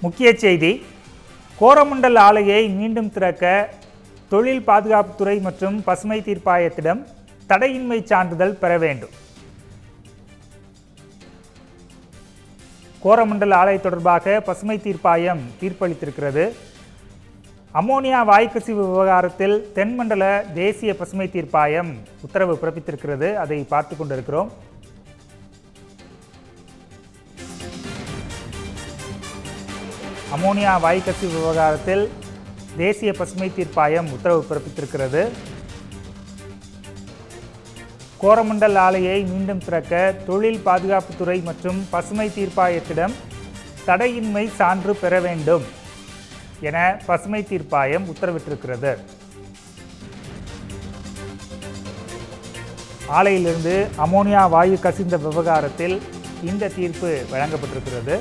முக்கிய செய்தி: கோரமண்டல் ஆலையை மீண்டும் திறக்க தொழில் பாதுகாப்புத்துறை மற்றும் பசுமை தீர்ப்பாயத்திடம் தடையின்மை சான்றிதழ் பெற வேண்டும். கோரமண்டல் ஆலை தொடர்பாக பசுமை தீர்ப்பாயம் தீர்ப்பளித்திருக்கிறது. அமோனியா வாயுக்கசிவு விவகாரத்தில் தென்மண்டல தேசிய பசுமை தீர்ப்பாயம் உத்தரவு பிறப்பித்திருக்கிறது. அதை பார்த்து கொண்டிருக்கிறோம். அமோனியா வாயுக்கசிவு விவகாரத்தில் தேசிய பசுமை தீர்ப்பாயம் உத்தரவு பிறப்பித்திருக்கிறது. கோரமண்டல் ஆலையை மீண்டும் திறக்க தொழில் பாதுகாப்புத்துறை மற்றும் பசுமை தீர்ப்பாயத்திடம் தடையின்மை சான்று பெற வேண்டும் என பசுமை தீர்ப்பாயம் உத்தரவிட்டிருக்கிறது. ஆலையிலிருந்து அமோனியா வாயு கசிந்த விவகாரத்தில் இந்த தீர்ப்பு வழங்கப்பட்டிருக்கிறது.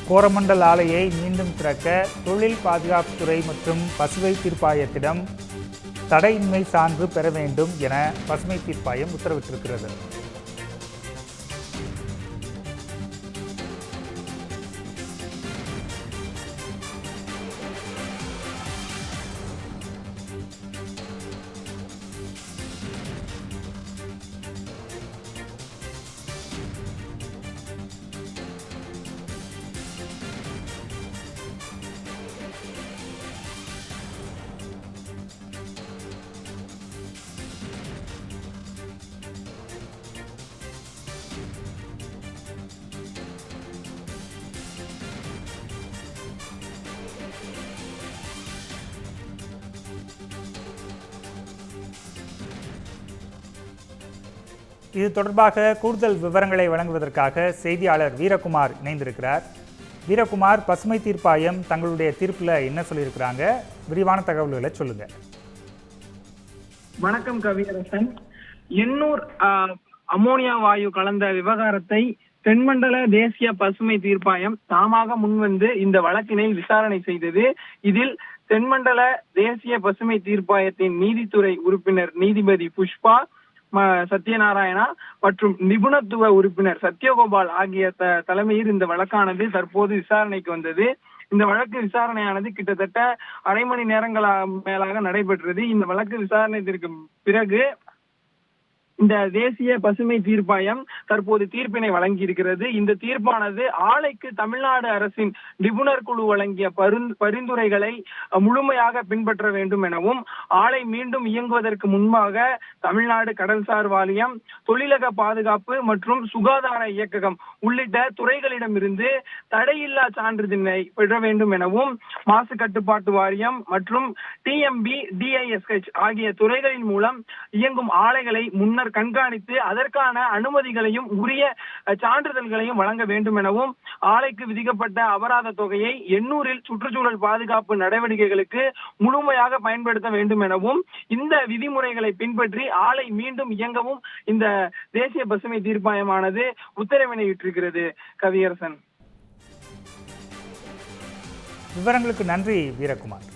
கோரமண்டல் ஆலையை மீண்டும் திறக்க தொழில் பாதுகாப்புத்துறை மற்றும் பசுமை தீர்ப்பாயத்திடம் தடையின்மை சான்று பெற வேண்டும் என பசுமை தீர்ப்பாயம் உத்தரவிட்டிருக்கிறது. இது தொடர்பாக கூடுதல் விவரங்களை வழங்குவதற்காக செய்தியாளர் வீரகுமார் இணைந்திருக்கிறார். வீரகுமார், பசுமை தீர்ப்பாயம் தங்களுடைய தீர்ப்பில் என்ன சொல்லியிருக்கிறாங்க? விரிவான தகவல்களை சொல்லுங்க. வணக்கம் கவியரசன். எண்ணூர் அமோனியா வாயு கலந்த விவகாரத்தை தென்மண்டல தேசிய பசுமை தீர்ப்பாயம் தாமாக முன்வந்து இந்த வழக்கினை விசாரணை செய்தது. இதில் தென்மண்டல தேசிய பசுமை தீர்ப்பாயத்தின் நீதித்துறை உறுப்பினர் நீதிபதி புஷ்பா சத்யநாராயணா மற்றும் நிபுணத்துவ உறுப்பினர் சத்யகோபால் ஆகிய தலைமையில் இந்த வழக்கானது தற்போது விசாரணைக்கு வந்தது. இந்த வழக்கு விசாரணையானது கிட்டத்தட்ட அரை மணி மேலாக நடைபெற்றது. இந்த வழக்கு விசாரணைக்கு பிறகு இந்த தேசிய பசுமை தீர்ப்பாயம் தற்போது தீர்ப்பினை வழங்கி இருக்கிறது. இந்த தீர்ப்பானது ஆலைக்கு தமிழ்நாடு அரசின் நிபுணர் குழு வழங்கிய பரிந்துரைகளை முழுமையாக பின்பற்ற வேண்டும் எனவும், ஆலை மீண்டும் இயங்குவதற்கு முன்பாக தமிழ்நாடு கடல்சார் வாரியம், தொழிலக பாதுகாப்பு மற்றும் சுகாதார இயக்ககம் உள்ளிட்ட துறைகளிடமிருந்து தடையில்லா சான்றிதழை பெற வேண்டும் எனவும், மாசு கட்டுப்பாட்டு வாரியம் மற்றும் TMB DISH ஆகிய துறைகளின் மூலம் இயங்கும் ஆலைகளை முன்னர் கண்காணித்து அதற்கான அனுமதிகளையும் உரிய சான்றிதழ்களையும் வழங்க வேண்டும் எனவும், ஆலைக்கு விதிக்கப்பட்ட அபராத தொகையை எண்ணூரில் சுற்றுச்சூழல் பாதுகாப்பு நடவடிக்கைகளுக்கு முழுமையாக பயன்படுத்த வேண்டும் எனவும், இந்த விதிமுறைகளை பின்பற்றி ஆலை மீண்டும் இயங்கவும் இந்த தேசிய பசுமை தீர்ப்பாயமானது உத்தரவினை விட்டிருக்கிறது. கவியரசன், விவரங்களுக்கு நன்றி வீரகுமார்.